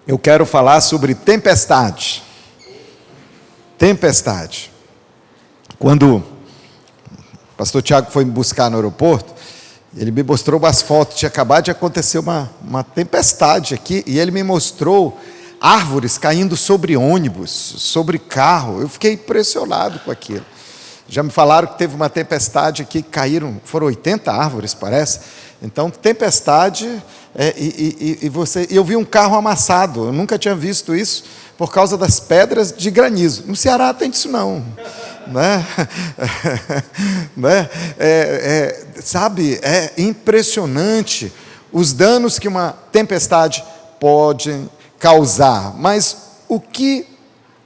Eu quero falar sobre tempestade. Tempestade. Quando o pastor Tiago foi me buscar no aeroporto, ele me mostrou umas fotos, tinha acabado de acontecer uma tempestade aqui, e ele me mostrou árvores caindo sobre ônibus, sobre carro. Eu fiquei impressionado com aquilo. Já me falaram que teve uma tempestade aqui, foram 80 árvores, parece. Então, tempestade, eu vi um carro amassado, eu nunca tinha visto isso, por causa das pedras de granizo. No Ceará tem isso não, né? Sabe, é impressionante os danos que uma tempestade pode causar. Mas o que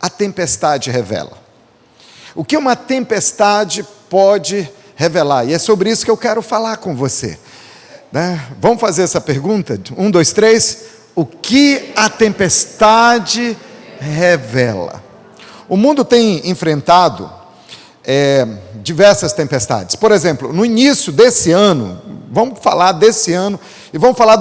a tempestade revela? O que uma tempestade pode revelar? E é sobre isso que eu quero falar com você, né? Vamos fazer essa pergunta? 1, 2, 3. O que a tempestade revela? O mundo tem enfrentado diversas tempestades. Por exemplo, no início desse ano, vamos falar desse ano, e vamos falar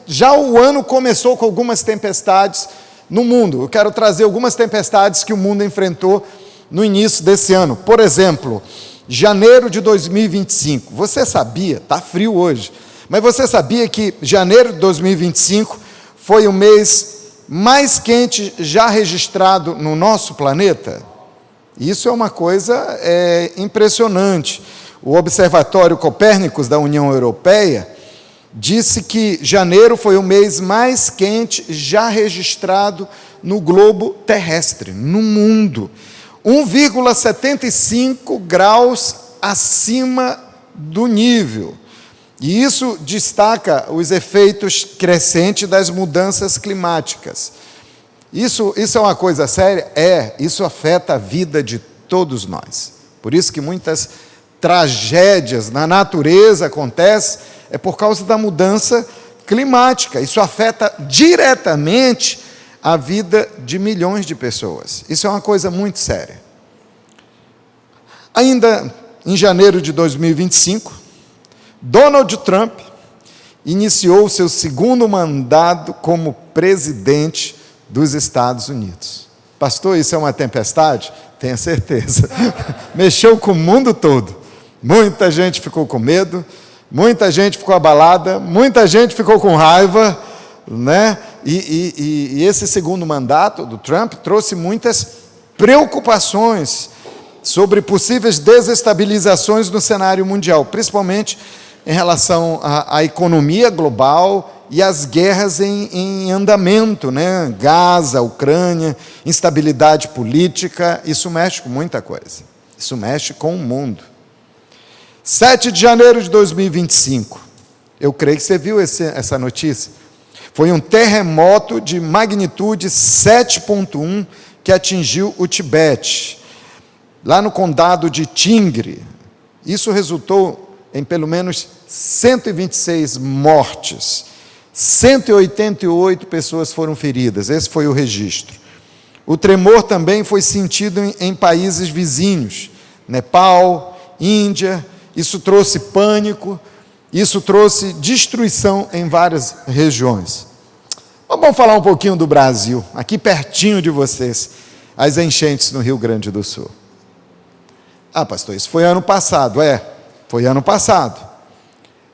já o ano começou com algumas tempestades no mundo. Eu quero trazer algumas tempestades que o mundo enfrentou no início desse ano. Por exemplo, janeiro de 2025. Você sabia, está frio hoje, mas você sabia que janeiro de 2025 foi o mês mais quente já registrado no nosso planeta? Isso é uma coisa impressionante. O Observatório Copérnicos da União Europeia disse que janeiro foi o mês mais quente já registrado no globo terrestre, no mundo. 1,75 graus acima do nível. E isso destaca os efeitos crescentes das mudanças climáticas. Isso é uma coisa séria? Isso afeta a vida de todos nós. Por isso que muitas tragédias na natureza acontecem, é por causa da mudança climática. Isso afeta diretamente a vida de milhões de pessoas. Isso é uma coisa muito séria. Ainda em janeiro de 2025, Donald Trump iniciou seu segundo mandato como presidente dos Estados Unidos. Pastor, isso é uma tempestade? Tenha certeza. Mexeu com o mundo todo. Muita gente ficou com medo, muita gente ficou abalada, muita gente ficou com raiva, né? E esse segundo mandato do Trump trouxe muitas preocupações sobre possíveis desestabilizações no cenário mundial, principalmente em relação à economia global e às guerras em andamento, né? Gaza, Ucrânia, instabilidade política. Isso mexe com muita coisa, isso mexe com o mundo. 7 de janeiro de 2025, eu creio que você viu essa notícia. Foi um terremoto de magnitude 7,1 que atingiu o Tibete, lá no condado de Tingre. Isso resultou em pelo menos 126 mortes, 188 pessoas foram feridas, esse foi o registro. O tremor também foi sentido em países vizinhos, Nepal, Índia. Isso trouxe pânico, isso trouxe destruição em várias regiões. Vamos falar um pouquinho do Brasil, aqui pertinho de vocês, as enchentes no Rio Grande do Sul. Ah, pastor, isso foi ano passado. Foi ano passado.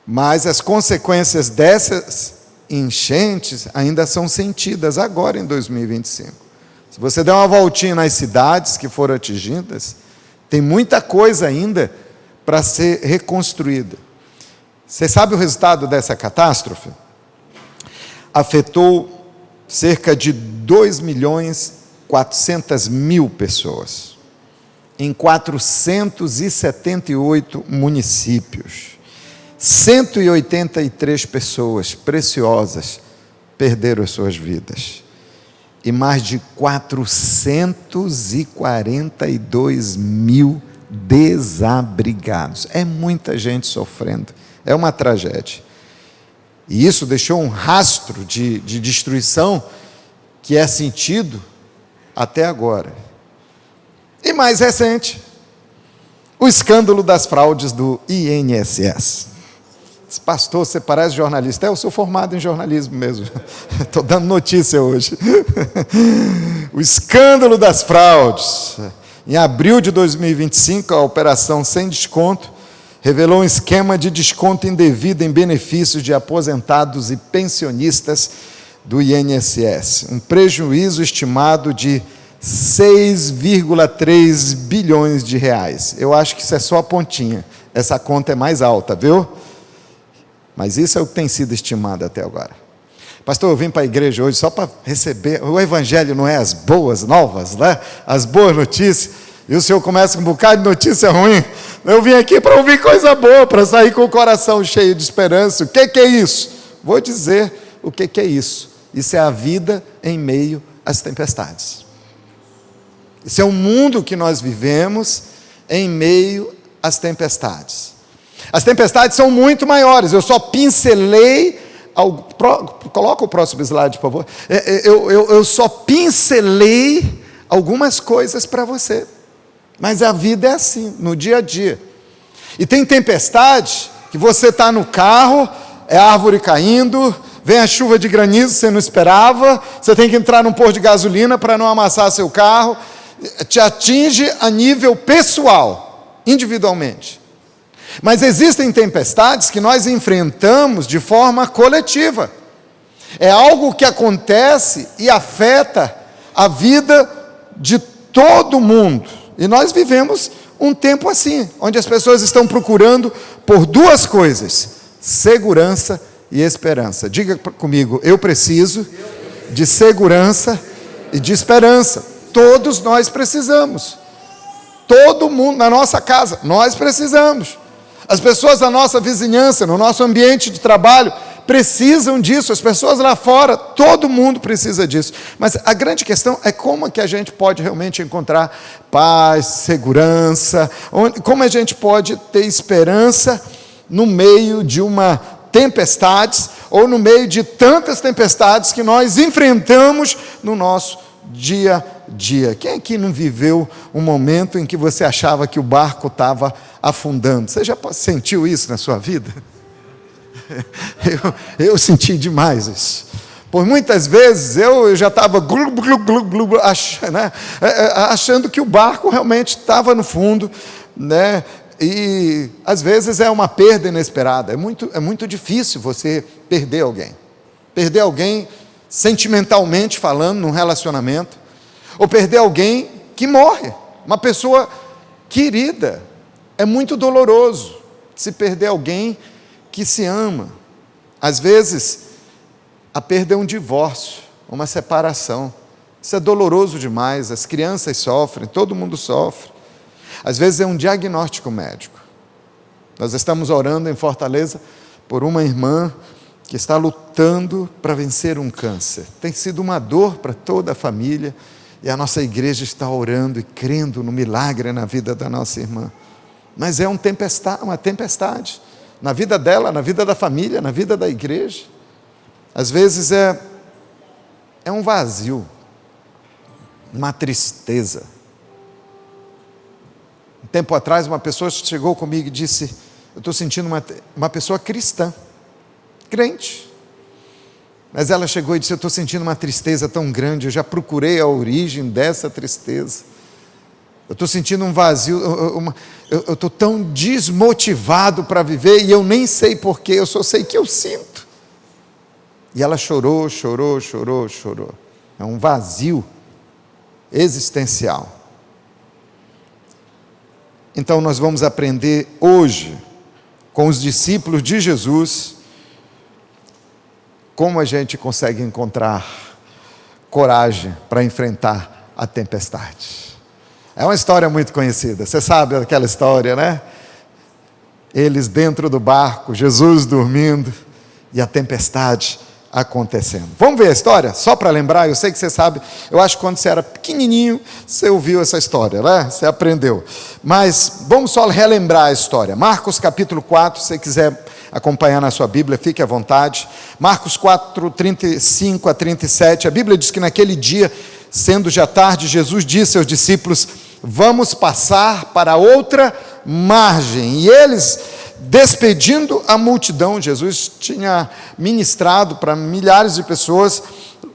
Mas as consequências dessas enchentes ainda são sentidas agora em 2025. Se você der uma voltinha nas cidades que foram atingidas, tem muita coisa ainda para ser reconstruída. Você sabe o resultado dessa catástrofe? Afetou cerca de 2.400.000 pessoas, em 478 municípios. 183 pessoas preciosas perderam as suas vidas. E mais de 442 mil desabrigados. É muita gente sofrendo. É uma tragédia. E isso deixou um rastro de destruição que é sentido até agora. E mais recente, o escândalo das fraudes do INSS. Pastor, você parece jornalista. Eu sou formado em jornalismo mesmo. Estou dando notícia hoje. O escândalo das fraudes. Em abril de 2025, a operação Sem Desconto revelou um esquema de desconto indevido em benefícios de aposentados e pensionistas do INSS. Um prejuízo estimado de 6,3 bilhões de reais. Eu acho que isso é só a pontinha. Essa conta é mais alta, viu? Mas isso é o que tem sido estimado até agora. Pastor, eu vim para a igreja hoje só para receber. O evangelho não é as boas novas, né? As boas notícias. E o senhor começa com um bocado de notícia ruim. Eu vim aqui para ouvir coisa boa, para sair com o coração cheio de esperança. O que é isso? Vou dizer o que é isso. Isso é a vida em meio às tempestades. Isso é o mundo que nós vivemos em meio às tempestades. As tempestades são muito maiores. Eu só pincelei. Coloca o próximo slide, por favor. Eu só pincelei algumas coisas para você. Mas a vida é assim, no dia a dia. E tem tempestade que você está no carro, é árvore caindo, vem a chuva de granizo, você não esperava, você tem que entrar num posto de gasolina para não amassar seu carro. Te atinge a nível pessoal, individualmente. Mas existem tempestades que nós enfrentamos de forma coletiva. É algo que acontece e afeta a vida de todo mundo. E nós vivemos um tempo assim, onde as pessoas estão procurando por duas coisas: segurança e esperança. Diga comigo, eu preciso de segurança e de esperança. Todos nós precisamos. Todo mundo na nossa casa, nós precisamos. As pessoas da nossa vizinhança, no nosso ambiente de trabalho, precisam disso. As pessoas lá fora, todo mundo precisa disso. Mas a grande questão é como é que a gente pode realmente encontrar paz, segurança, como a gente pode ter esperança no meio de uma tempestade, ou no meio de tantas tempestades que nós enfrentamos no nosso dia a dia. Quem aqui não viveu um momento em que você achava que o barco estava afundando? Você já sentiu isso na sua vida? Eu senti demais isso. Por muitas vezes eu já estava achando que o barco realmente estava no fundo, né? E às vezes é uma perda inesperada. É muito difícil você perder alguém. Perder alguém sentimentalmente falando, num relacionamento. Ou perder alguém que morre. Uma pessoa querida. É muito doloroso se perder alguém que se ama. Às vezes, a perda é um divórcio, uma separação. Isso é doloroso demais. As crianças sofrem, todo mundo sofre. Às vezes é um diagnóstico médico. Nós estamos orando em Fortaleza por uma irmã que está lutando para vencer um câncer. Tem sido uma dor para toda a família, e a nossa igreja está orando e crendo no milagre na vida da nossa irmã. Mas é uma tempestade na vida dela, na vida da família, na vida da igreja. Às vezes é um vazio, uma tristeza. Um tempo atrás, uma pessoa chegou comigo e disse: eu estou sentindo uma pessoa cristã, crente. Mas ela chegou e disse: eu estou sentindo uma tristeza tão grande, eu já procurei a origem dessa tristeza. Eu estou sentindo um vazio, eu estou tão desmotivado para viver e eu nem sei porquê, eu só sei que eu sinto. E ela chorou. É um vazio existencial. Então nós vamos aprender hoje, com os discípulos de Jesus, como a gente consegue encontrar coragem para enfrentar a tempestade. É uma história muito conhecida, você sabe aquela história, né? Eles dentro do barco, Jesus dormindo e a tempestade acontecendo. Vamos ver a história? Só para lembrar, eu sei que você sabe, eu acho que quando você era pequenininho, você ouviu essa história, né? Você aprendeu. Mas vamos só relembrar a história. Marcos capítulo 4, se você quiser acompanhar na sua Bíblia, fique à vontade. Marcos 4, 35 a 37, a Bíblia diz que naquele dia, sendo já tarde, Jesus disse aos discípulos: vamos passar para outra margem. E eles despedindo a multidão, Jesus tinha ministrado para milhares de pessoas,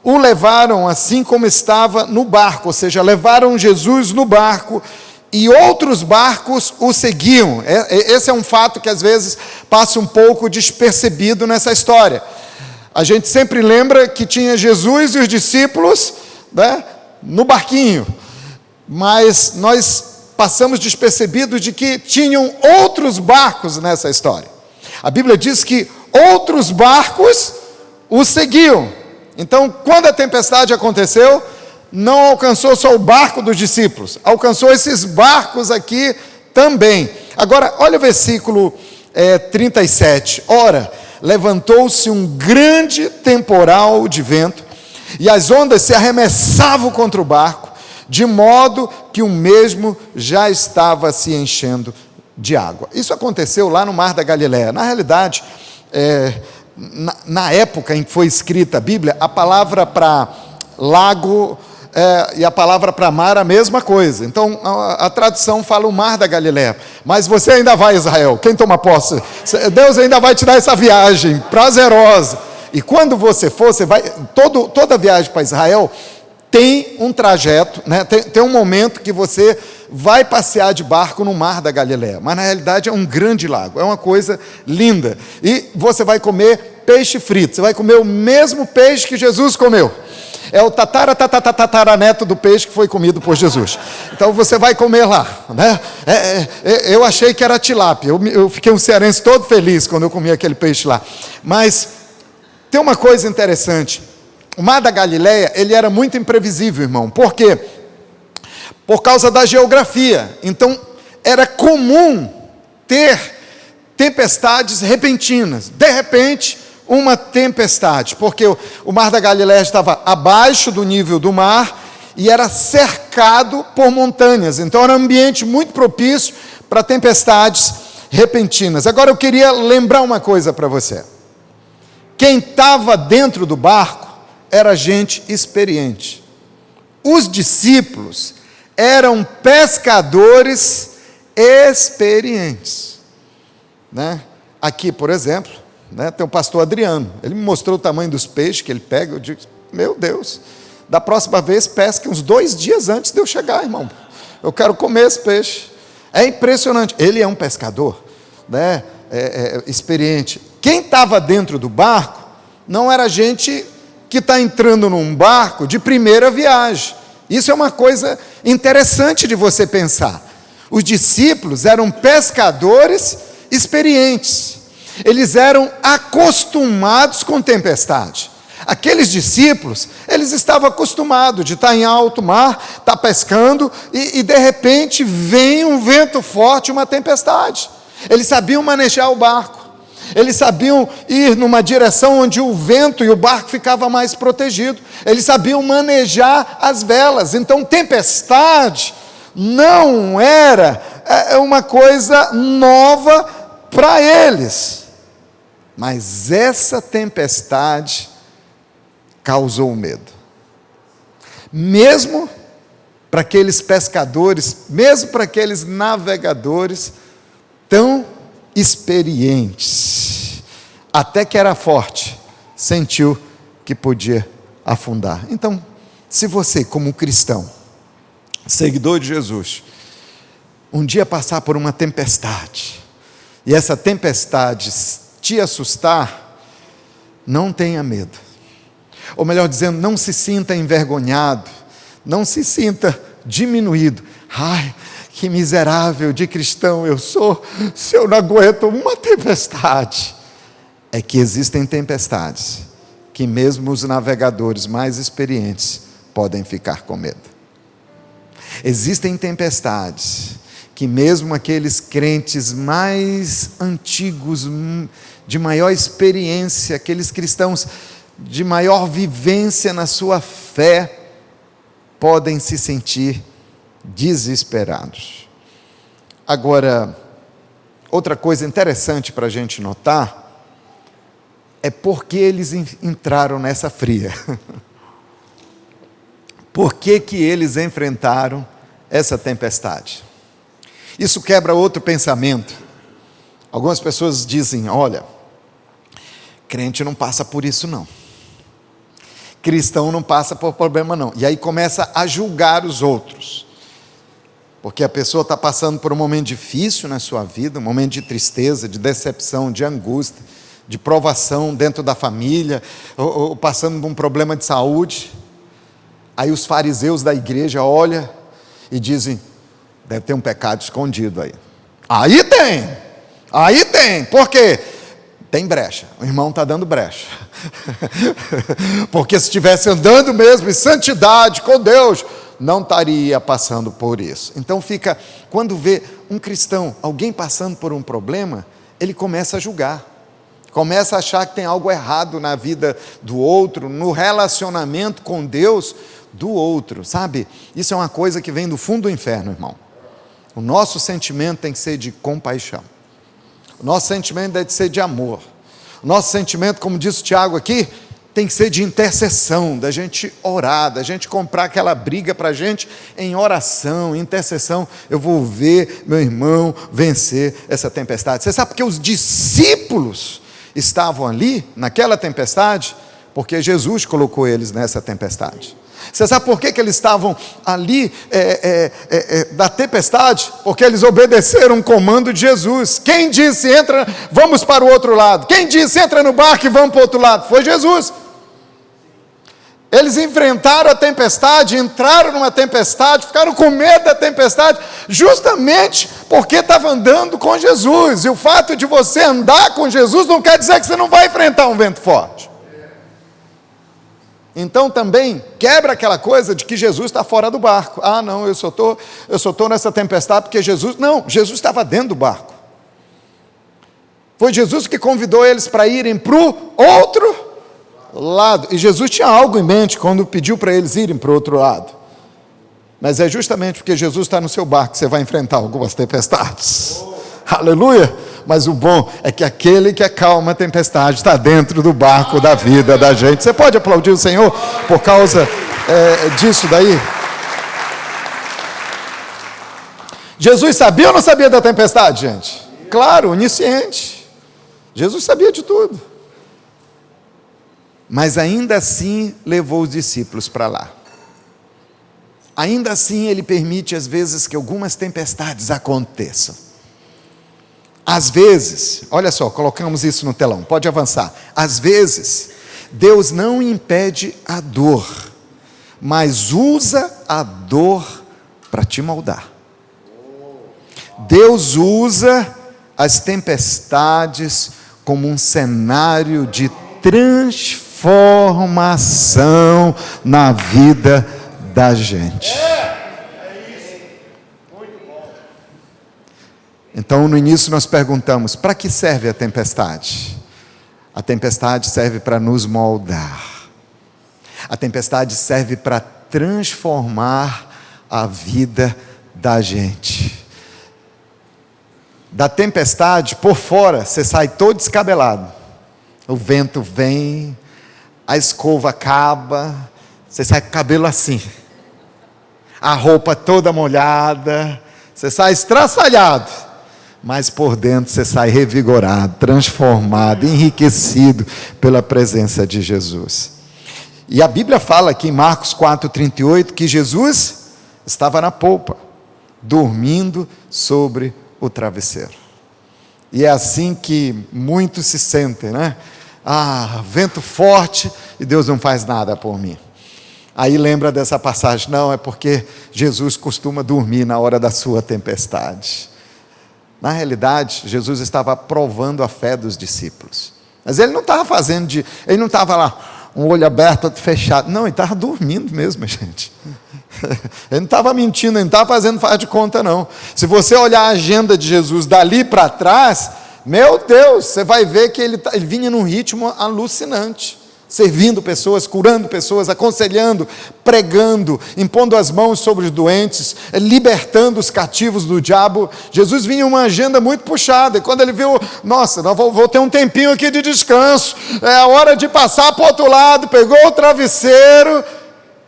o levaram assim como estava no barco, ou seja, levaram Jesus no barco, e outros barcos o seguiam. Esse é um fato que às vezes passa um pouco despercebido nessa história. A gente sempre lembra que tinha Jesus e os discípulos, né, no barquinho, mas nós passamos despercebidos de que tinham outros barcos nessa história. A Bíblia diz que outros barcos o seguiam. Então, quando a tempestade aconteceu, não alcançou só o barco dos discípulos, alcançou esses barcos aqui também. Agora, olha o versículo 37. Ora, levantou-se um grande temporal de vento, e as ondas se arremessavam contra o barco, de modo que o mesmo já estava se enchendo de água. Isso aconteceu lá no Mar da Galileia. Na realidade, na época em que foi escrita a Bíblia, a palavra para lago e a palavra para mar a mesma coisa. Então, a tradução fala o Mar da Galileia. Mas você ainda vai a Israel. Quem toma posse? Deus ainda vai te dar essa viagem prazerosa. E quando você for, você vai... Toda viagem para Israel tem um trajeto, né? Tem um momento que você vai passear de barco no Mar da Galileia. Mas na realidade é um grande lago. É uma coisa linda. E você vai comer peixe frito. Você vai comer o mesmo peixe que Jesus comeu. É o tataraneto do peixe que foi comido por Jesus. Então você vai comer lá, né? Eu achei que era tilápia. Eu fiquei um cearense todo feliz quando eu comi aquele peixe lá. Mas tem uma coisa interessante. O Mar da Galileia, ele era muito imprevisível, irmão. Por quê? Por causa da geografia. Então, era comum ter tempestades repentinas. De repente, uma tempestade, porque o Mar da Galileia estava abaixo do nível do mar e era cercado por montanhas. Então era um ambiente muito propício para tempestades repentinas. Agora eu queria lembrar uma coisa para você. Quem estava dentro do barco era gente experiente. Os discípulos eram pescadores experientes, né? Aqui, por exemplo, né, tem o pastor Adriano, ele me mostrou o tamanho dos peixes que ele pega. Eu digo, meu Deus, da próxima vez pesque uns 2 dias antes de eu chegar, irmão, eu quero comer esse peixe. É impressionante. Ele é um pescador, né, experiente. Quem estava dentro do barco não era gente que está entrando num barco de primeira viagem. Isso é uma coisa interessante de você pensar. Os discípulos eram pescadores experientes. Eles eram acostumados com tempestade. Aqueles discípulos, eles estavam acostumados de estar em alto mar, estar pescando, e de repente vem um vento forte, uma tempestade. Eles sabiam manejar o barco. Eles sabiam ir numa direção onde o vento e o barco ficava mais protegido. Eles sabiam manejar as velas. Então, tempestade não era uma coisa nova para eles. Mas essa tempestade causou medo. Mesmo para aqueles pescadores, mesmo para aqueles navegadores tão experientes, até que era forte, sentiu que podia afundar. Então, se você, como cristão, seguidor de Jesus, um dia passar por uma tempestade, e essa tempestade te assustar, não tenha medo. Ou melhor dizendo, não se sinta envergonhado, não se sinta diminuído. Ai, que miserável de cristão eu sou, se eu não aguento uma tempestade. É que existem tempestades que mesmo os navegadores mais experientes podem ficar com medo. Existem tempestades que mesmo aqueles crentes mais antigos, de maior experiência, aqueles cristãos de maior vivência na sua fé, podem se sentir desesperados. Agora, outra coisa interessante para a gente notar é porque eles entraram nessa fria. Por que eles enfrentaram essa tempestade? Isso quebra outro pensamento. Algumas pessoas dizem, olha, crente não passa por isso não. Cristão não passa por problema não. E aí começa a julgar os outros. Porque a pessoa está passando por um momento difícil na sua vida, um momento de tristeza, de decepção, de angústia, de provação dentro da família, ou passando por um problema de saúde. Aí os fariseus da igreja olham e dizem, deve ter um pecado escondido aí. Aí tem, por quê? Tem brecha, o irmão está dando brecha. Porque se estivesse andando mesmo em santidade com Deus, não estaria passando por isso. Então fica, quando vê um cristão, alguém passando por um problema, ele começa a julgar, começa a achar que tem algo errado na vida do outro, no relacionamento com Deus do outro, sabe? Isso é uma coisa que vem do fundo do inferno, irmão. O nosso sentimento tem que ser de compaixão, o nosso sentimento deve ser de amor, o nosso sentimento, como disse o Tiago aqui, tem que ser de intercessão, da gente orar, da gente comprar aquela briga para a gente em oração, intercessão. Eu vou ver meu irmão vencer essa tempestade. Você sabe porque os discípulos estavam ali, naquela tempestade? Porque Jesus colocou eles nessa tempestade. Você sabe por que eles estavam ali da tempestade? Porque eles obedeceram um comando de Jesus. Quem disse, entra, vamos para o outro lado? Quem disse, entra no barco e vamos para o outro lado? Foi Jesus. Eles enfrentaram a tempestade, entraram numa tempestade, ficaram com medo da tempestade, justamente porque estavam andando com Jesus. E o fato de você andar com Jesus não quer dizer que você não vai enfrentar um vento forte. Então também quebra aquela coisa de que Jesus está fora do barco. Ah, não, eu só estou nessa tempestade porque Jesus... Não, Jesus estava dentro do barco. Foi Jesus que convidou eles para irem para o outro lado. E Jesus tinha algo em mente quando pediu para eles irem para o outro lado. Mas é justamente porque Jesus está no seu barco que você vai enfrentar algumas tempestades. Aleluia! Mas o bom é que aquele que acalma a tempestade está dentro do barco da vida da gente. Você pode aplaudir o Senhor por causa disso daí? Jesus sabia ou não sabia da tempestade, gente? Claro, onisciente. Jesus sabia de tudo. Mas ainda assim levou os discípulos para lá. Ainda assim ele permite às vezes que algumas tempestades aconteçam. Às vezes, olha só, colocamos isso no telão, pode avançar. Às vezes, Deus não impede a dor, mas usa a dor para te moldar. Deus usa as tempestades como um cenário de transformação na vida da gente. Então, no início nós perguntamos, para que serve a tempestade? A tempestade serve para nos moldar. A tempestade serve para transformar a vida da gente. Da tempestade, por fora, você sai todo descabelado. O vento vem, a escova acaba, você sai com o cabelo assim. A roupa toda molhada, você sai estraçalhado. Mas por dentro você sai revigorado, transformado, enriquecido pela presença de Jesus. E a Bíblia fala aqui em Marcos 4,38 que Jesus estava na polpa, dormindo sobre o travesseiro. E é assim que muitos se sentem, né? Ah, vento forte e Deus não faz nada por mim. Aí lembra dessa passagem, não, é porque Jesus costuma dormir na hora da sua tempestade. Na realidade, Jesus estava provando a fé dos discípulos. Mas ele não estava ele não estava lá, um olho aberto, outro fechado. Não, ele estava dormindo mesmo, gente. Ele não estava mentindo, ele não estava fazendo faz de conta, não. Se você olhar a agenda de Jesus dali para trás, meu Deus, você vai ver que ele vinha num ritmo alucinante. Servindo pessoas, curando pessoas, aconselhando, pregando, impondo as mãos sobre os doentes, libertando os cativos do diabo. Jesus vinha em uma agenda muito puxada, e quando ele viu, nossa, vou ter um tempinho aqui de descanso, é a hora de passar para o outro lado, pegou o travesseiro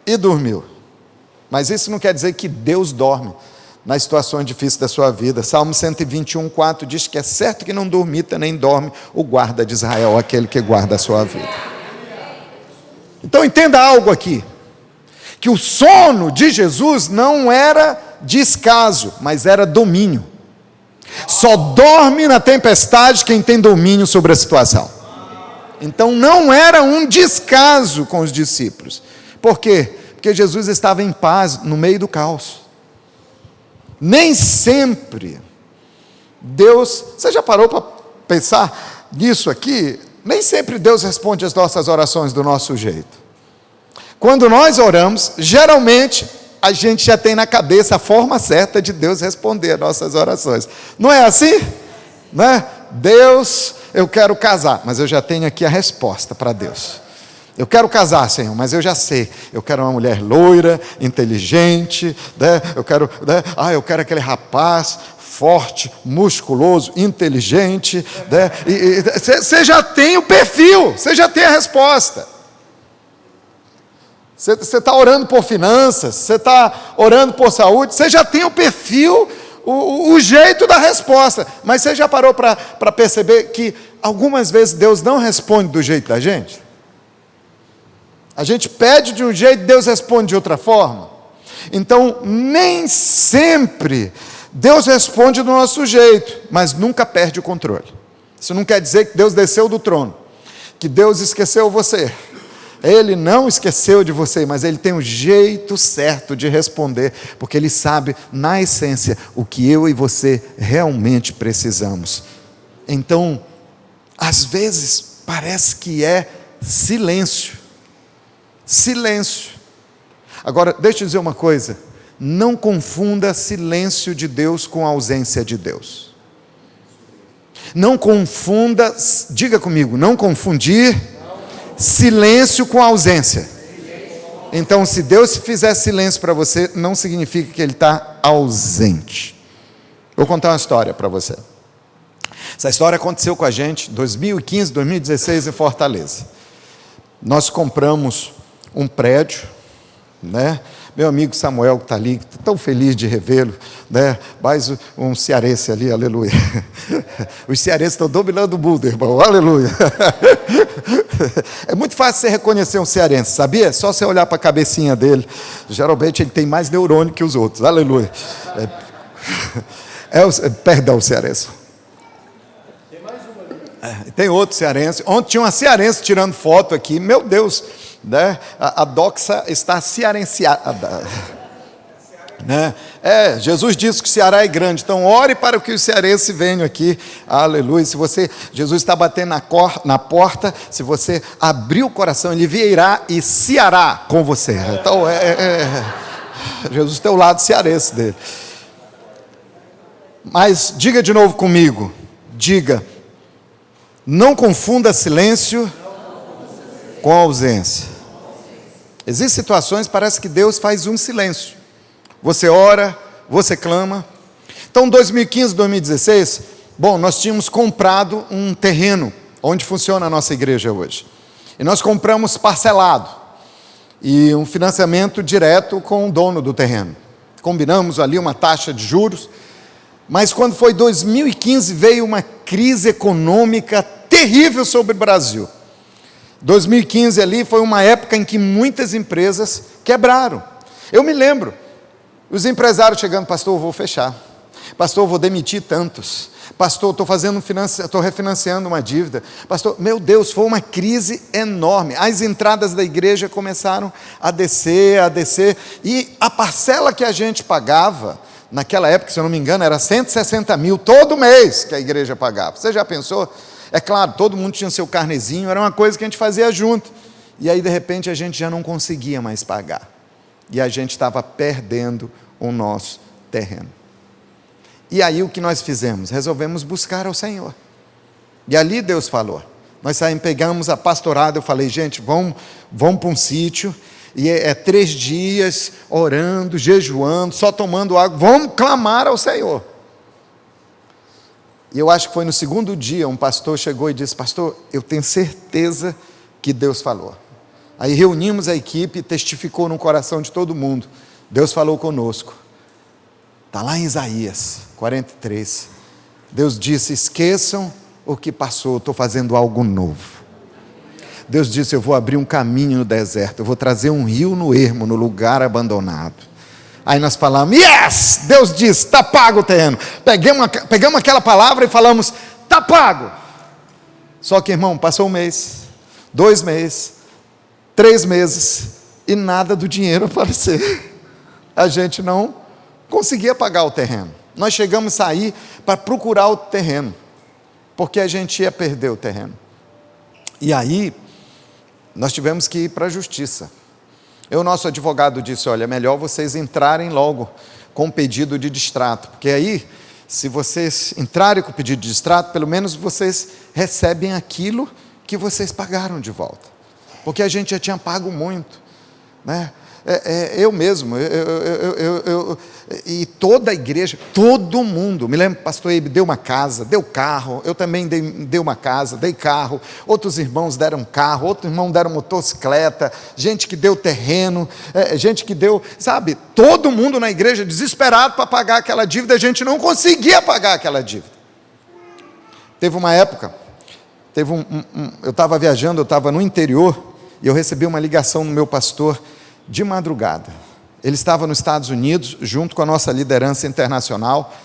e dormiu. Mas isso não quer dizer que Deus dorme. nas situações difíceis da sua vida. Salmo 121:4 diz que é certo que não dormita nem dorme o guarda de Israel, aquele que guarda a sua vida. Então entenda algo aqui, que o sono de Jesus não era descaso, mas era domínio. Só dorme na tempestade quem tem domínio sobre a situação. Então não era um descaso com os discípulos. Por quê? Porque Jesus estava em paz no meio do caos. Nem sempre Deus, você já parou para pensar nisso aqui? Nem sempre Deus responde as nossas orações do nosso jeito. Quando nós oramos, geralmente a gente já tem na cabeça a forma certa de Deus responder as nossas orações. Não é assim? Não é? Deus, eu quero casar, mas eu já tenho aqui a resposta para Deus. Eu quero casar, Senhor, mas eu já sei. Eu quero uma mulher loira, inteligente, né? Eu quero aquele rapaz forte, musculoso, inteligente, né? Você já tem o perfil, você já tem a resposta. Você está orando por finanças, você está orando por saúde, você já tem o perfil, o jeito da resposta. Mas você já parou para perceber que algumas vezes Deus não responde do jeito da gente? A gente pede de um jeito, Deus responde de outra forma. Então, nem sempre Deus responde do nosso jeito, mas nunca perde o controle. Isso não quer dizer que Deus desceu do trono, que Deus esqueceu você. Ele não esqueceu de você, mas Ele tem um jeito certo de responder, porque Ele sabe, na essência, o que eu e você realmente precisamos. Então, às vezes, parece que é silêncio. Silêncio. Agora, deixa eu dizer uma coisa. Não confunda silêncio de Deus com ausência de Deus. Não confunda, diga comigo, não confundir silêncio com ausência. Então, se Deus fizer silêncio para você, não significa que Ele está ausente. Vou contar uma história para você. Essa história aconteceu com a gente em 2015, 2016 em Fortaleza. Nós compramos um prédio, né? Meu amigo Samuel que está ali, tão feliz de revê-lo, né? Mais um cearense ali, aleluia. Os cearenses estão dominando o mundo, irmão, aleluia. É muito fácil você reconhecer um cearense, sabia? Só você olhar para a cabecinha dele, geralmente ele tem mais neurônio que os outros, aleluia. Perdão, cearense. Tem outro cearense. Ontem tinha uma cearense tirando foto aqui, meu Deus, né? A doxa está cearenseada, né? Jesus disse que o Ceará é grande, então ore para que os cearenses venham aqui, aleluia. Se Jesus está batendo na porta, se você abrir o coração, Ele virá e ceará com você. Então Jesus tem o lado cearense dele. Mas diga de novo comigo, diga: não confunda silêncio com ausência. Existem situações, parece que Deus faz um silêncio. Você ora, você clama. Então, 2015, 2016, nós tínhamos comprado um terreno onde funciona a nossa igreja hoje. E nós compramos parcelado. E um financiamento direto com o dono do terreno. Combinamos ali uma taxa de juros. Mas quando foi 2015, veio uma crise econômica terrível sobre o Brasil. 2015 ali foi uma época em que muitas empresas quebraram. Eu me lembro, os empresários chegando: pastor, eu vou fechar. Pastor, eu vou demitir tantos. Pastor, estou refinanciando uma dívida. Pastor, meu Deus, foi uma crise enorme. As entradas da igreja começaram a descer. E a parcela que a gente pagava, naquela época, se eu não me engano, era 160 mil todo mês que a igreja pagava. Você já pensou? É claro, todo mundo tinha seu carnezinho, era uma coisa que a gente fazia junto. E aí, de repente, a gente já não conseguia mais pagar. E a gente estava perdendo o nosso terreno. E aí, o que nós fizemos? Resolvemos buscar ao Senhor. E ali Deus falou. Nós pegamos a pastorada, eu falei: gente, vamos para um sítio. E 3 dias orando, jejuando, só tomando água. Vamos clamar ao Senhor. E eu acho que foi no 2º dia, um pastor chegou e disse: pastor, eu tenho certeza que Deus falou. Aí reunimos a equipe e testificou no coração de todo mundo: Deus falou conosco. Está lá em Isaías 43. Deus disse: esqueçam o que passou, eu estou fazendo algo novo. Deus disse: eu vou abrir um caminho no deserto, eu vou trazer um rio no ermo, no lugar abandonado. Aí nós falamos: yes! Deus disse: está pago o terreno. Pegamos aquela palavra e falamos: está pago. Só que, irmão, passou um mês, 2 meses, 3 meses, e nada do dinheiro aparecer. A gente não conseguia pagar o terreno. Nós chegamos a sair para procurar o terreno, porque a gente ia perder o terreno. E aí, nós tivemos que ir para a justiça. E o nosso advogado disse: olha, é melhor vocês entrarem logo com um pedido de distrato, porque aí, se vocês entrarem com o pedido de distrato, pelo menos vocês recebem aquilo que vocês pagaram de volta, porque a gente já tinha pago muito, né? Eu mesmo, e toda a igreja, todo mundo, me lembro, pastor Eibe deu uma casa, deu carro, eu também dei uma casa, dei carro, outros irmãos deram carro, outro irmão deram motocicleta, gente que deu terreno, gente que deu, sabe, todo mundo na igreja desesperado para pagar aquela dívida, a gente não conseguia pagar aquela dívida. Teve uma época, eu estava viajando, eu estava no interior, e eu recebi uma ligação do meu pastor, de madrugada. Ele estava nos Estados Unidos, junto com a nossa liderança internacional,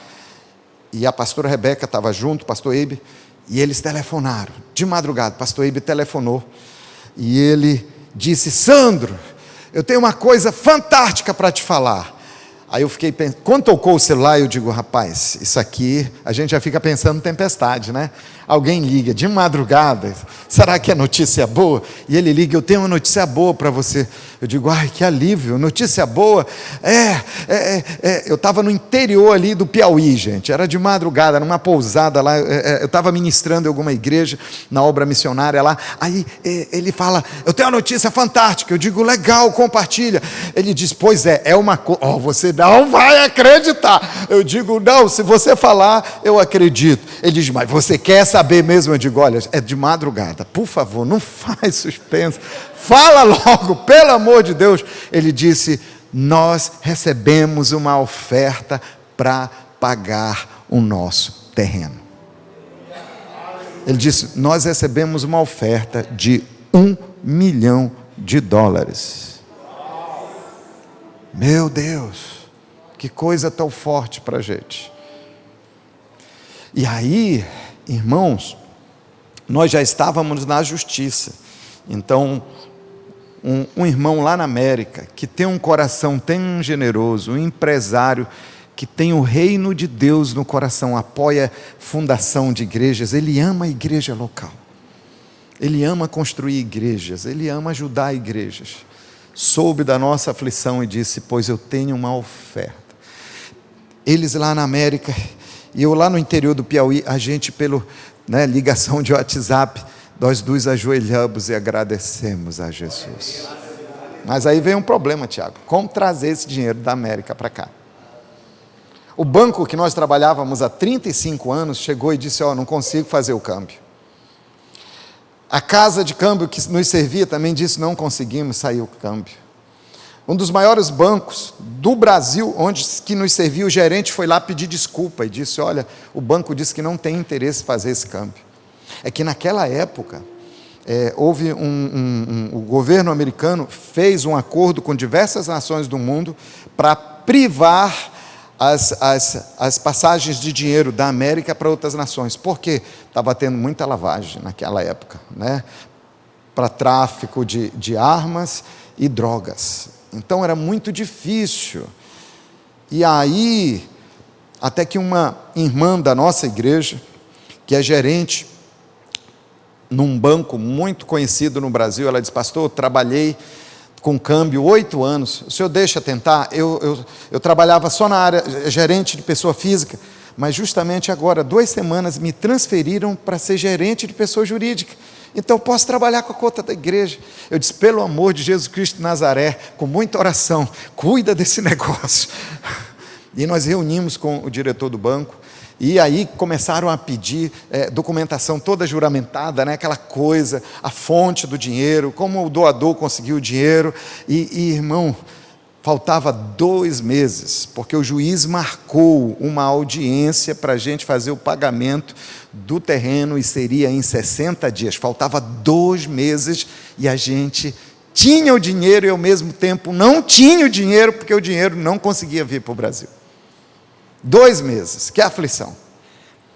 e a pastora Rebeca estava junto, o pastor Eibe, e eles telefonaram, de madrugada. O pastor Eibe telefonou, e ele disse: Sandro, eu tenho uma coisa fantástica para te falar. Aí eu fiquei pensando, quando tocou o celular, eu digo: rapaz, isso aqui, a gente já fica pensando em tempestade, né? Alguém liga de madrugada, será que é notícia boa? E ele liga: eu tenho uma notícia boa para você. Eu digo: ai, que alívio, notícia boa. Eu estava no interior ali do Piauí, gente, era de madrugada, numa pousada lá, eu estava ministrando em alguma igreja, na obra missionária lá. Aí ele fala: eu tenho uma notícia fantástica. Eu digo: legal, compartilha. Ele diz: pois é uma coisa, você não vai acreditar. Eu digo: não, se você falar, eu acredito. Ele diz: mas você quer saber mesmo? Eu digo: olha, é de madrugada, por favor, não faz suspense, fala logo, pelo amor de Deus. Ele disse: nós recebemos uma oferta para pagar o nosso terreno. Ele disse: nós recebemos uma oferta de $1 milhão. Meu Deus, que coisa tão forte para a gente. E aí, irmãos, nós já estávamos na justiça. Então, um irmão lá na América, que tem um coração tão generoso, um empresário que tem o reino de Deus no coração, apoia fundação de igrejas, ele ama a igreja local, ele ama construir igrejas, ele ama ajudar igrejas, soube da nossa aflição e disse: pois eu tenho uma oferta. Eles lá na América, e eu lá no interior do Piauí, a gente pelo ligação de WhatsApp, nós dois ajoelhamos e agradecemos a Jesus. Mas aí vem um problema, Tiago: como trazer esse dinheiro da América para cá? O banco que nós trabalhávamos há 35 anos chegou e disse: não consigo fazer o câmbio. A casa de câmbio que nos servia também disse: não conseguimos sair o câmbio. Um dos maiores bancos do Brasil, onde que nos servia, o gerente foi lá pedir desculpa e disse: olha, o banco disse que não tem interesse em fazer esse câmbio. É que naquela época, houve o governo americano fez um acordo com diversas nações do mundo para privar as passagens de dinheiro da América para outras nações. Por quê? Estava tendo muita lavagem naquela época, né? Para tráfico de armas e drogas. Então era muito difícil. E aí, até que uma irmã da nossa igreja, que é gerente num banco muito conhecido no Brasil, ela disse: pastor, eu trabalhei com câmbio 8 anos, o senhor deixa tentar? Eu trabalhava só na área, gerente de pessoa física, mas justamente agora, 2 semanas, me transferiram para ser gerente de pessoa jurídica. Então, posso trabalhar com a conta da igreja. Eu disse: pelo amor de Jesus Cristo de Nazaré, com muita oração, cuida desse negócio. E nós reunimos com o diretor do banco, e aí começaram a pedir documentação toda juramentada, né? Aquela coisa, a fonte do dinheiro, como o doador conseguiu o dinheiro. E irmão, Faltava 2 meses, porque o juiz marcou uma audiência para a gente fazer o pagamento do terreno e seria em 60 dias. Faltava 2 meses e a gente tinha o dinheiro e ao mesmo tempo não tinha o dinheiro, porque o dinheiro não conseguia vir para o Brasil. 2 meses, que aflição.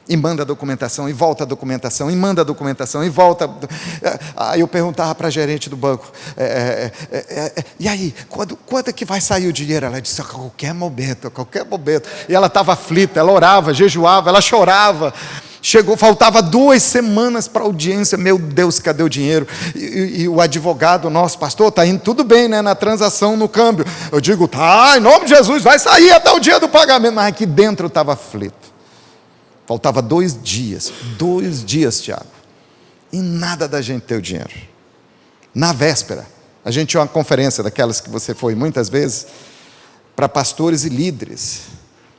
E manda a documentação, e volta a documentação, e manda a documentação, e volta. Aí eu perguntava para a gerente do banco, e aí, quando é que vai sair o dinheiro? Ela disse, a qualquer momento, a qualquer momento. E ela estava aflita, ela orava, jejuava, ela chorava. Faltava 2 semanas para a audiência, meu Deus, cadê o dinheiro? E o advogado, nosso pastor, está indo tudo bem, né, na transação, no câmbio. Eu digo, tá, em nome de Jesus, vai sair até o dia do pagamento. Mas aqui dentro eu estava aflito. Faltava 2 dias, 2 dias, Tiago, e nada da gente ter o dinheiro. Na véspera, a gente tinha uma conferência, daquelas que você foi muitas vezes, para pastores e líderes.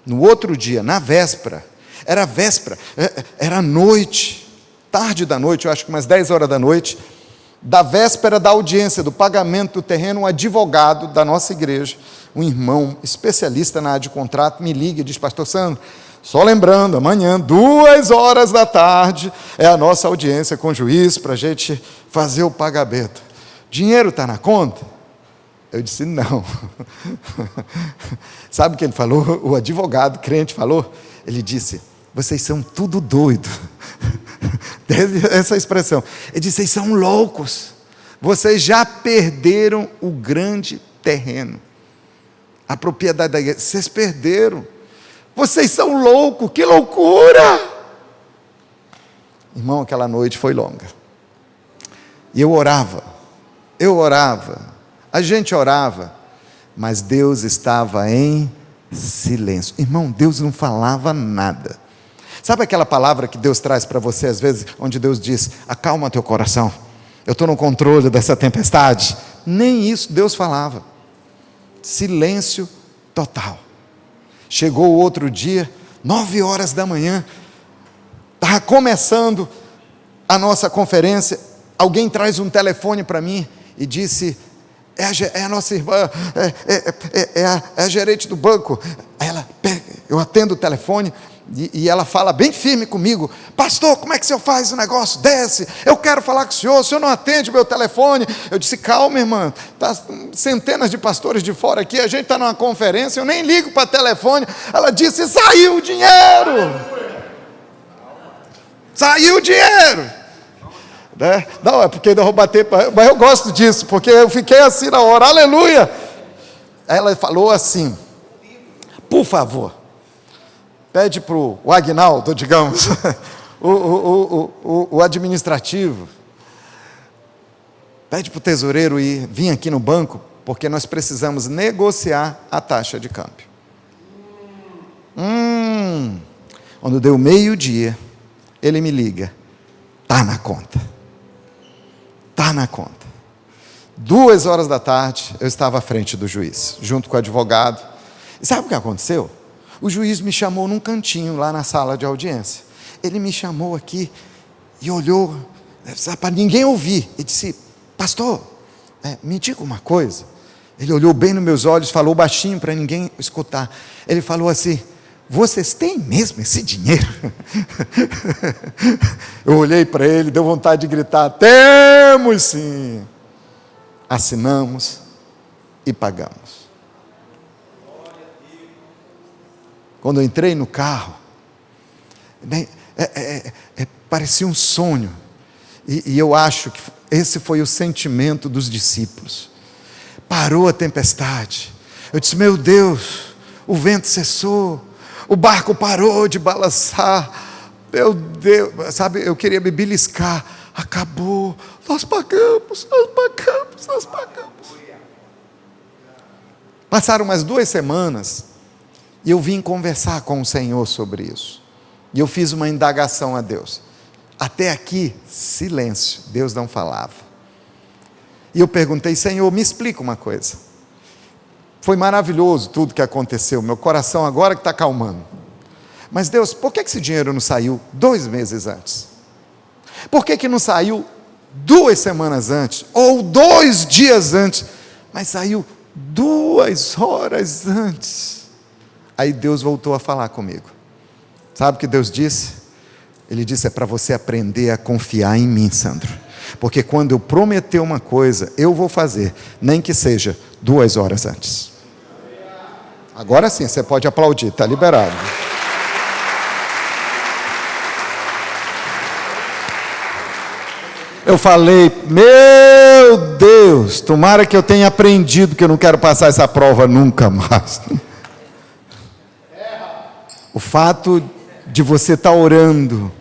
No outro dia, na véspera, era noite, tarde da noite, eu acho que umas 10 horas da noite, da véspera da audiência, do pagamento do terreno, um advogado da nossa igreja, um irmão especialista na área de contrato, me liga e diz, pastor Sandro, só lembrando, amanhã, 2 horas da tarde, é a nossa audiência com o juiz para a gente fazer o pagamento. Dinheiro está na conta? Eu disse, não. Sabe o que ele falou? O advogado crente falou? Ele disse, vocês são tudo doido. Essa expressão. Ele disse, vocês são loucos. Vocês já perderam o grande terreno. A propriedade da igreja. Vocês perderam. Vocês são loucos, que loucura! Irmão, aquela noite foi longa. E eu orava, a gente orava, mas Deus estava em silêncio. Irmão, Deus não falava nada. Sabe aquela palavra que Deus traz para você às vezes, onde Deus diz, acalma teu coração, eu estou no controle dessa tempestade? Nem isso Deus falava. Silêncio total. Chegou o outro dia, 9 horas da manhã, estava começando a nossa conferência, alguém traz um telefone para mim e disse, é a nossa irmã, é a gerente do banco. Aí ela pega, eu atendo o telefone e ela fala bem firme comigo, pastor, como é que o senhor faz o negócio? Desce, eu quero falar com o senhor não atende o meu telefone. Eu disse, calma irmã, tá centenas de pastores de fora aqui, a gente está numa conferência, eu nem ligo para telefone. Ela disse, saiu o dinheiro, saiu o dinheiro, né? Não, é porque eu vou bater, mas eu gosto disso, porque eu fiquei assim na hora, aleluia. Ela falou assim, por favor, pede para o Agnaldo, digamos, o administrativo, pede para o tesoureiro vir aqui no banco, porque nós precisamos negociar a taxa de câmbio. Quando deu 12:00, ele me liga, está na conta. 2 horas da tarde, eu estava à frente do juiz, junto com o advogado. E sabe o que aconteceu? O juiz me chamou num cantinho lá na sala de audiência. Ele me chamou aqui e olhou, para ninguém ouvir. Ele disse, pastor, me diga uma coisa. Ele olhou bem nos meus olhos, falou baixinho para ninguém escutar. Ele falou assim, vocês têm mesmo esse dinheiro? Eu olhei para ele, deu vontade de gritar, temos sim. Assinamos e pagamos. Quando eu entrei no carro, parecia um sonho, e eu acho que esse foi o sentimento dos discípulos. Parou a tempestade, eu disse, meu Deus, o vento cessou, o barco parou de balançar, meu Deus, sabe, eu queria me beliscar, acabou, nós pagamos. Passaram umas 2 semanas, e eu vim conversar com o Senhor sobre isso. E eu fiz uma indagação a Deus. Até aqui, silêncio, Deus não falava. E eu perguntei, Senhor, me explica uma coisa. Foi maravilhoso tudo que aconteceu, meu coração agora que está acalmando. Mas Deus, por que esse dinheiro não saiu 2 meses antes? Por que não saiu 2 semanas antes? Ou 2 dias antes? Mas saiu 2 horas antes. Aí Deus voltou a falar comigo. Sabe o que Deus disse? Ele disse: é para você aprender a confiar em mim, Sandro. Porque quando eu prometer uma coisa, eu vou fazer, nem que seja 2 horas antes. Agora sim, você pode aplaudir, está liberado. Eu falei: meu Deus, tomara que eu tenha aprendido que eu não quero passar essa prova nunca mais. O fato de você estar orando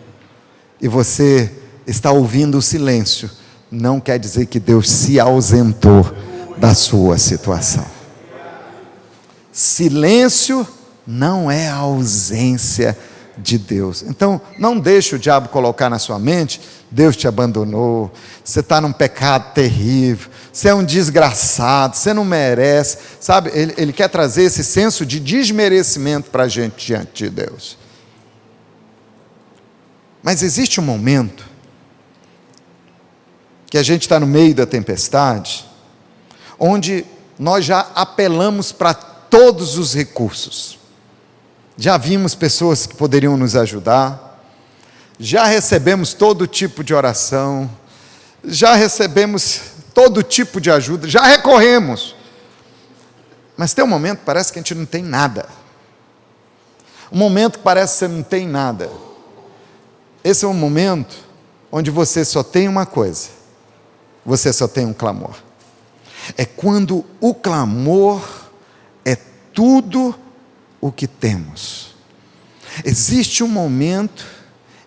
e você estar ouvindo o silêncio, não quer dizer que Deus se ausentou da sua situação. Silêncio não é a ausência de Deus. Então, não deixe o diabo colocar na sua mente: Deus te abandonou, você está num pecado terrível, você é um desgraçado, você não merece. Sabe, ele quer trazer esse senso de desmerecimento para a gente diante de Deus. Mas existe um momento que a gente está no meio da tempestade, onde nós já apelamos para todos os recursos. Já vimos pessoas que poderiam nos ajudar, já recebemos todo tipo de oração, já recebemos todo tipo de ajuda, já recorremos. Mas tem um momento que parece que a gente não tem nada. Um momento que parece que você não tem nada. Esse é um momento onde você só tem uma coisa: você só tem um clamor. É quando o clamor é tudo o que temos. Existe um momento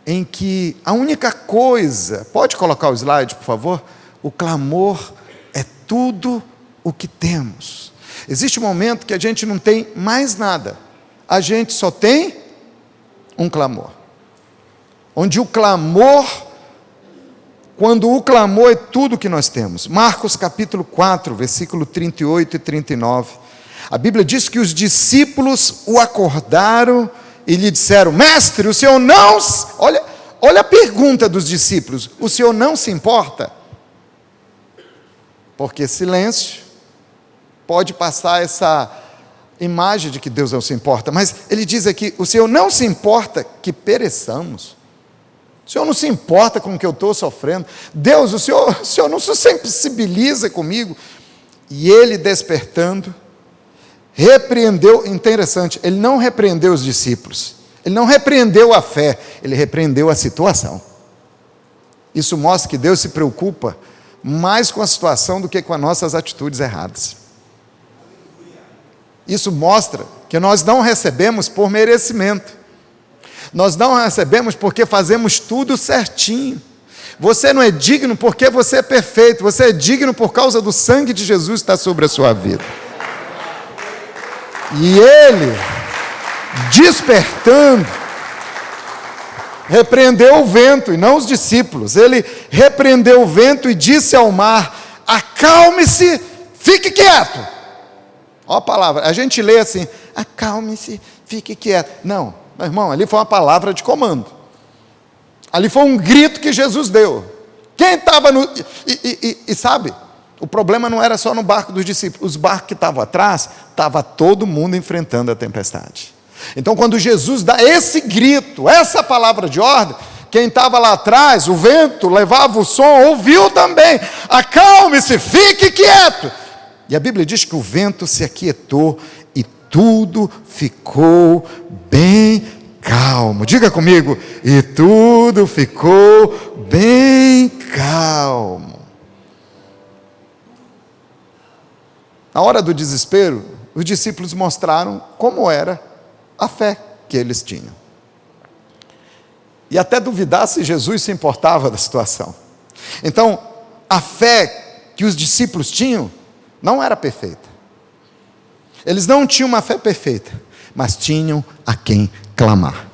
em que a única coisa, pode colocar o slide, por favor? O clamor é tudo o que temos. Existe um momento que a gente não tem mais nada, a gente só tem um clamor. Onde o clamor, quando o clamor é tudo que nós temos. Marcos capítulo 4, versículo 38 e 39. A Bíblia diz que os discípulos o acordaram e lhe disseram: mestre, o senhor não... Olha a pergunta dos discípulos: o senhor não se importa? Porque silêncio pode passar essa imagem de que Deus não se importa. Mas ele diz aqui: o senhor não se importa que pereçamos? O senhor não se importa com o que eu estou sofrendo? Deus, o senhor não se sensibiliza comigo? E ele, despertando, repreendeu. Interessante, ele não repreendeu os discípulos, ele não repreendeu a fé, ele repreendeu a situação. Isso mostra que Deus se preocupa mais com a situação do que com as nossas atitudes erradas. Isso mostra que nós não recebemos por merecimento. Nós não recebemos porque fazemos tudo certinho. Você não é digno porque você é perfeito. Você é digno por causa do sangue de Jesus que está sobre a sua vida. E ele, despertando, repreendeu o vento, e não os discípulos. Ele repreendeu o vento e disse ao mar: acalme-se, fique quieto. Olha a palavra, a gente lê assim: acalme-se, fique quieto. Não, meu irmão, ali foi uma palavra de comando. Ali foi um grito que Jesus deu. Quem estava no... E sabe, o problema não era só no barco dos discípulos. Os barcos que estavam atrás, estava todo mundo enfrentando a tempestade. Então, quando Jesus dá esse grito, essa palavra de ordem, quem estava lá atrás, o vento levava o som, ouviu também: acalme-se, fique quieto. E a Bíblia diz que o vento se aquietou e tudo ficou bem calmo. Diga comigo: e tudo ficou bem calmo. Na hora do desespero, os discípulos mostraram como era a fé que eles tinham. E até duvidar se Jesus se importava da situação. Então, a fé que os discípulos tinham não era perfeita. Eles não tinham uma fé perfeita, mas tinham a quem clamar.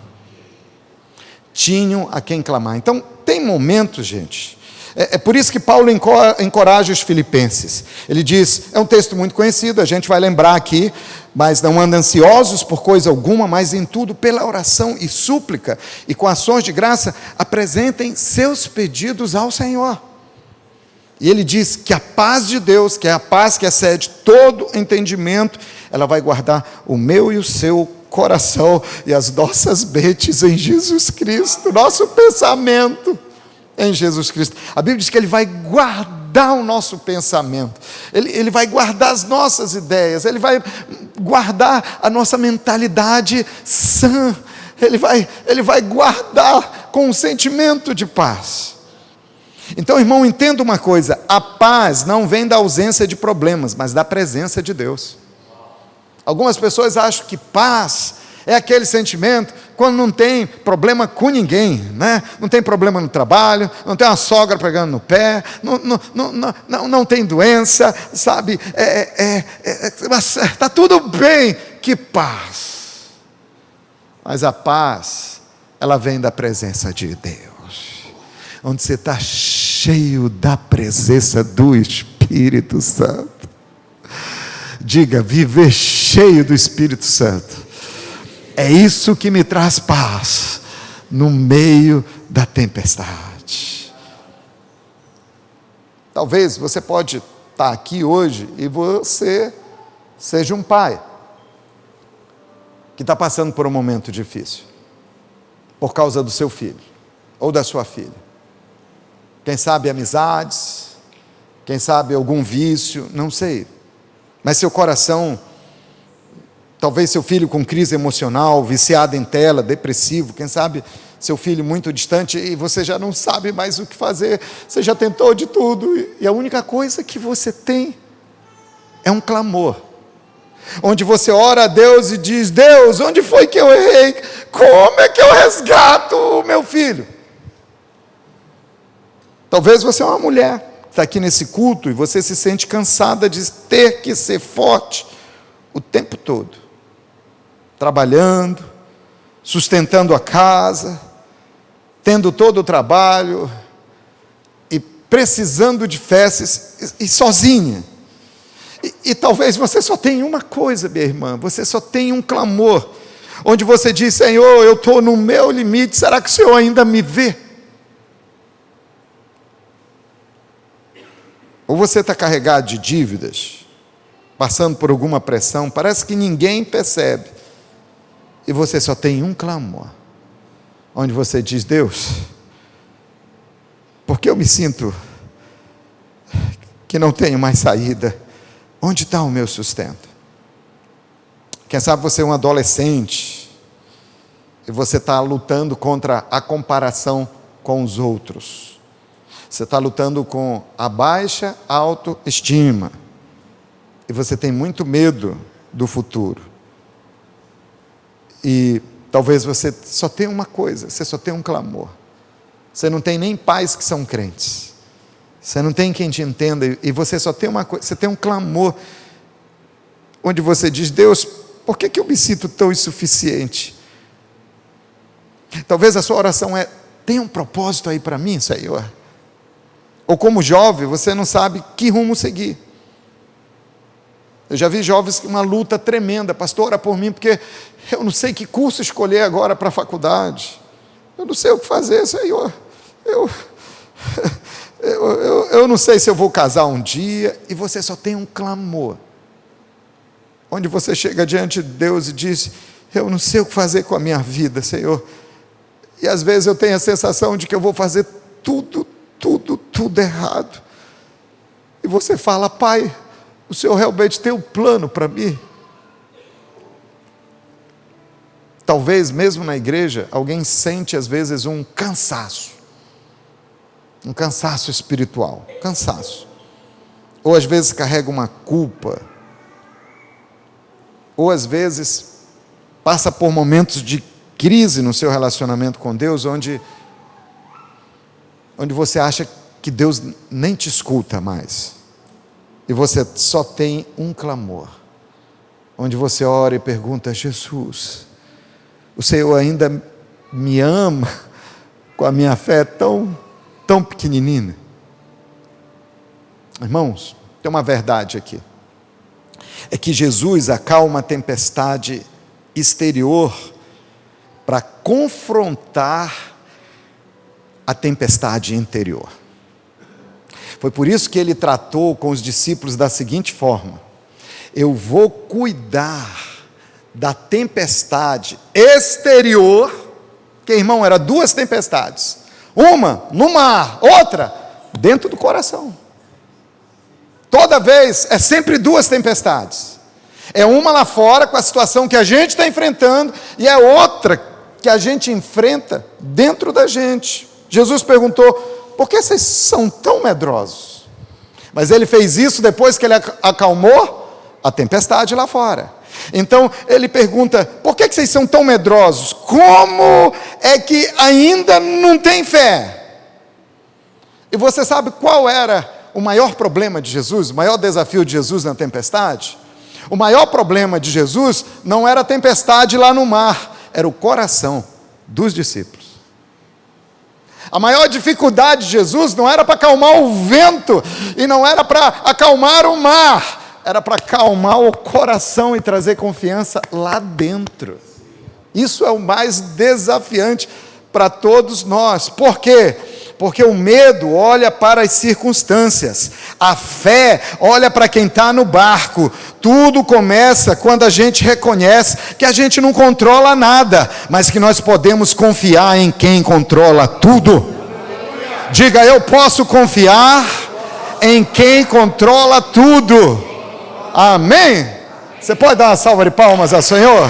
Tinham a quem clamar. Então, tem momentos, gente. É por isso que Paulo encoraja os filipenses. Ele diz, é um texto muito conhecido, a gente vai lembrar aqui: mas não andem ansiosos por coisa alguma, mas em tudo, pela oração e súplica, e com ações de graça, apresentem seus pedidos ao Senhor. E ele diz que a paz de Deus, que é a paz que excede todo entendimento, ela vai guardar o meu e o seu coração e as nossas mentes em Jesus Cristo, nosso pensamento em Jesus Cristo. A Bíblia diz que ele vai guardar o nosso pensamento, ele vai guardar as nossas ideias, ele vai guardar a nossa mentalidade sã, ele vai guardar com um sentimento de paz. Então, irmão, entenda uma coisa: a paz não vem da ausência de problemas, mas da presença de Deus. Algumas pessoas acham que paz é aquele sentimento quando não tem problema com ninguém, né? Não tem problema no trabalho, não tem uma sogra pegando no pé, não tem doença, sabe? Está tudo bem, que paz. Mas a paz, ela vem da presença de Deus, onde você está cheio da presença do Espírito Santo. Diga: viver cheio do Espírito Santo, é isso que me traz paz no meio da tempestade. Talvez você pode estar aqui hoje e você seja um pai que está passando por um momento difícil, por causa do seu filho, ou da sua filha. Quem sabe amizades, quem sabe algum vício, não sei. Mas seu coração, talvez seu filho com crise emocional, viciado em tela, depressivo, quem sabe seu filho muito distante e você já não sabe mais o que fazer, você já tentou de tudo e a única coisa que você tem é um clamor, onde você ora a Deus e diz: Deus, onde foi que eu errei? Como é que eu resgato o meu filho? Talvez você é uma mulher que está aqui nesse culto e você se sente cansada de ter que ser forte o tempo todo, trabalhando, sustentando a casa, tendo todo o trabalho e precisando de fé e sozinha. E talvez você só tenha uma coisa, minha irmã, você só tem um clamor, onde você diz: Senhor, eu estou no meu limite, será que o Senhor ainda me vê? Ou você está carregado de dívidas, passando por alguma pressão, parece que ninguém percebe, e você só tem um clamor, onde você diz: Deus, porque eu me sinto que não tenho mais saída, onde está o meu sustento? Quem sabe você é um adolescente, e você está lutando contra a comparação com os outros, você está lutando com a baixa autoestima, e você tem muito medo do futuro, e talvez você só tenha uma coisa, você só tem um clamor, você não tem nem pais que são crentes, você não tem quem te entenda, e você só tem uma coisa, você tem um clamor, onde você diz: Deus, por que eu me sinto tão insuficiente? Talvez a sua oração é: tem um propósito aí para mim, Senhor? Ou como jovem, você não sabe que rumo seguir. Eu já vi jovens com uma luta tremenda: pastor, ora por mim, porque eu não sei que curso escolher agora para a faculdade, eu não sei o que fazer, Senhor, eu não sei se eu vou casar um dia, e você só tem um clamor, onde você chega diante de Deus e diz: eu não sei o que fazer com a minha vida, Senhor, e às vezes eu tenho a sensação de que eu vou fazer tudo errado, e você fala: Pai, o Senhor realmente tem um plano para mim? Talvez mesmo na igreja, alguém sente às vezes um cansaço espiritual, ou às vezes carrega uma culpa, ou às vezes passa por momentos de crise no seu relacionamento com Deus, onde você acha que Deus nem te escuta mais, e você só tem um clamor, onde você ora e pergunta: Jesus, o Senhor ainda me ama com a minha fé tão pequenina? Irmãos, tem uma verdade aqui, é que Jesus acalma a tempestade exterior para confrontar a tempestade interior. Foi por isso que ele tratou com os discípulos da seguinte forma: eu vou cuidar da tempestade exterior, que, irmão, era duas tempestades, uma no mar, outra dentro do coração. Toda vez é sempre duas tempestades, é uma lá fora com a situação que a gente está enfrentando, e é outra que a gente enfrenta dentro da gente. Jesus perguntou: por que vocês são tão medrosos? Mas ele fez isso depois que ele acalmou a tempestade lá fora. Então ele pergunta: por que vocês são tão medrosos? Como é que ainda não tem fé? E você sabe qual era o maior problema de Jesus, o maior desafio de Jesus na tempestade? O maior problema de Jesus não era a tempestade lá no mar, era o coração dos discípulos. A maior dificuldade de Jesus não era para acalmar o vento, e não era para acalmar o mar, era para acalmar o coração e trazer confiança lá dentro. Isso é o mais desafiante para todos nós. Por quê? Porque o medo olha para as circunstâncias, a fé olha para quem está no barco. Tudo começa quando a gente reconhece que a gente não controla nada, mas que nós podemos confiar em quem controla tudo. Diga: eu posso confiar em quem controla tudo. Amém? Você pode dar uma salva de palmas ao Senhor?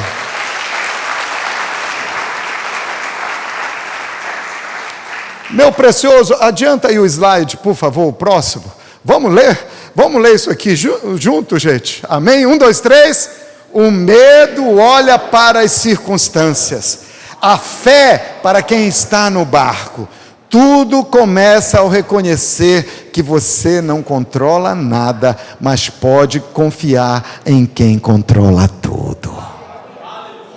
Meu precioso, adianta aí o slide, por favor, o próximo. Vamos ler isso aqui junto, gente. Amém? 1, 2, 3. O medo olha para as circunstâncias, a fé para quem está no barco. Tudo começa ao reconhecer que você não controla nada, mas pode confiar em quem controla tudo.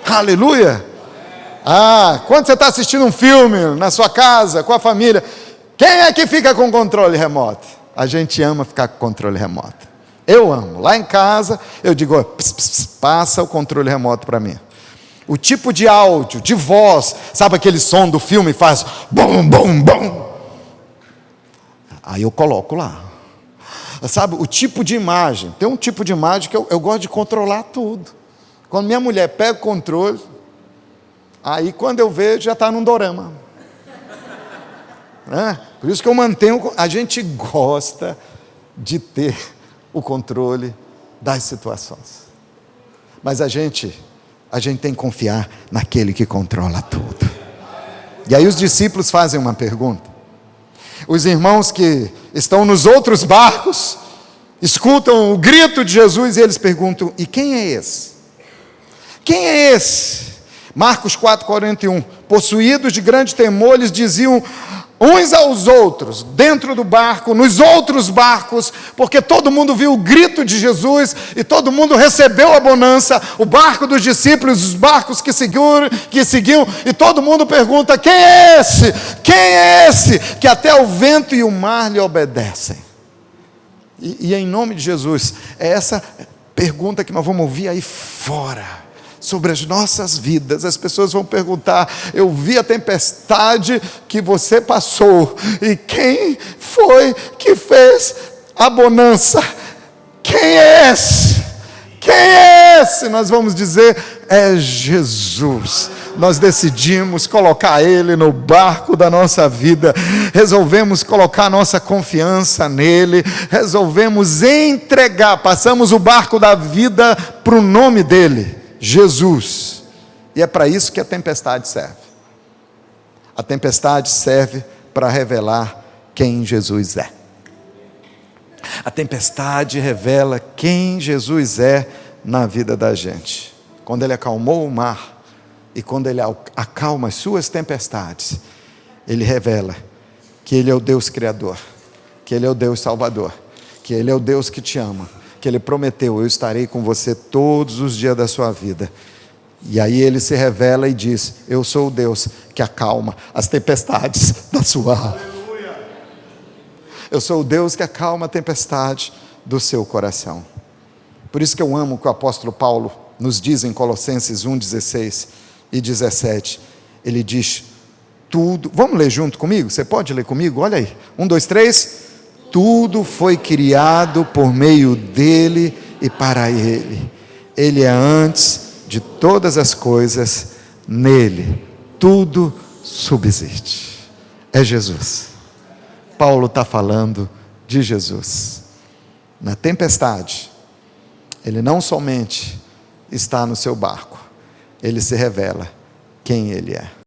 Aleluia! Quando você está assistindo um filme na sua casa, com a família, quem é que fica com o controle remoto? A gente ama ficar com o controle remoto. Eu amo. Lá em casa, eu digo: passa o controle remoto para mim. O tipo de áudio, de voz, sabe aquele som do filme faz bom, bom, bom? Aí eu coloco lá. Sabe, o tipo de imagem, tem um tipo de imagem que eu gosto de controlar tudo. Quando minha mulher pega o controle, aí quando eu vejo já está num dorama. Por isso que eu mantenho, a gente gosta de ter o controle das situações. Mas a gente tem que confiar naquele que controla tudo. E aí os discípulos fazem uma pergunta. Os irmãos que estão nos outros barcos escutam o grito de Jesus e eles perguntam: e quem é esse? Quem é esse? Marcos 4,41. Possuídos de grande temor, eles diziam uns aos outros, dentro do barco, nos outros barcos, porque todo mundo viu o grito de Jesus e todo mundo recebeu a bonança, o barco dos discípulos, os barcos que seguiam, e todo mundo pergunta: quem é esse? Quem é esse? Que até o vento e o mar lhe obedecem. E em nome de Jesus, é essa pergunta que nós vamos ouvir aí fora. Sobre as nossas vidas, as pessoas vão perguntar: eu vi a tempestade que você passou, e quem foi que fez a bonança? Quem é esse? Quem é esse? Nós vamos dizer: é Jesus. Nós decidimos colocar Ele no barco da nossa vida, resolvemos colocar nossa confiança nele, resolvemos entregar, passamos o barco da vida para o nome dele, Jesus. E é para isso que a tempestade serve. A tempestade serve para revelar quem Jesus é. A tempestade revela quem Jesus é na vida da gente. Quando Ele acalmou o mar e quando Ele acalma as suas tempestades, Ele revela que Ele é o Deus Criador, que Ele é o Deus Salvador, que Ele é o Deus que te ama, que Ele prometeu: eu estarei com você todos os dias da sua vida. E aí Ele se revela e diz: eu sou o Deus que acalma as tempestades da sua alma. Eu sou o Deus que acalma a tempestade do seu coração. Por isso que eu amo o que o apóstolo Paulo nos diz em Colossenses 1:16 e 17. Ele diz: tudo, vamos ler junto comigo? Você pode ler comigo? Olha aí, 1, 2, 3. Tudo foi criado por meio dele e para ele. Ele é antes de todas as coisas, nele tudo subsiste. É Jesus. Paulo está falando de Jesus. Na tempestade, ele não somente está no seu barco, ele se revela quem ele é.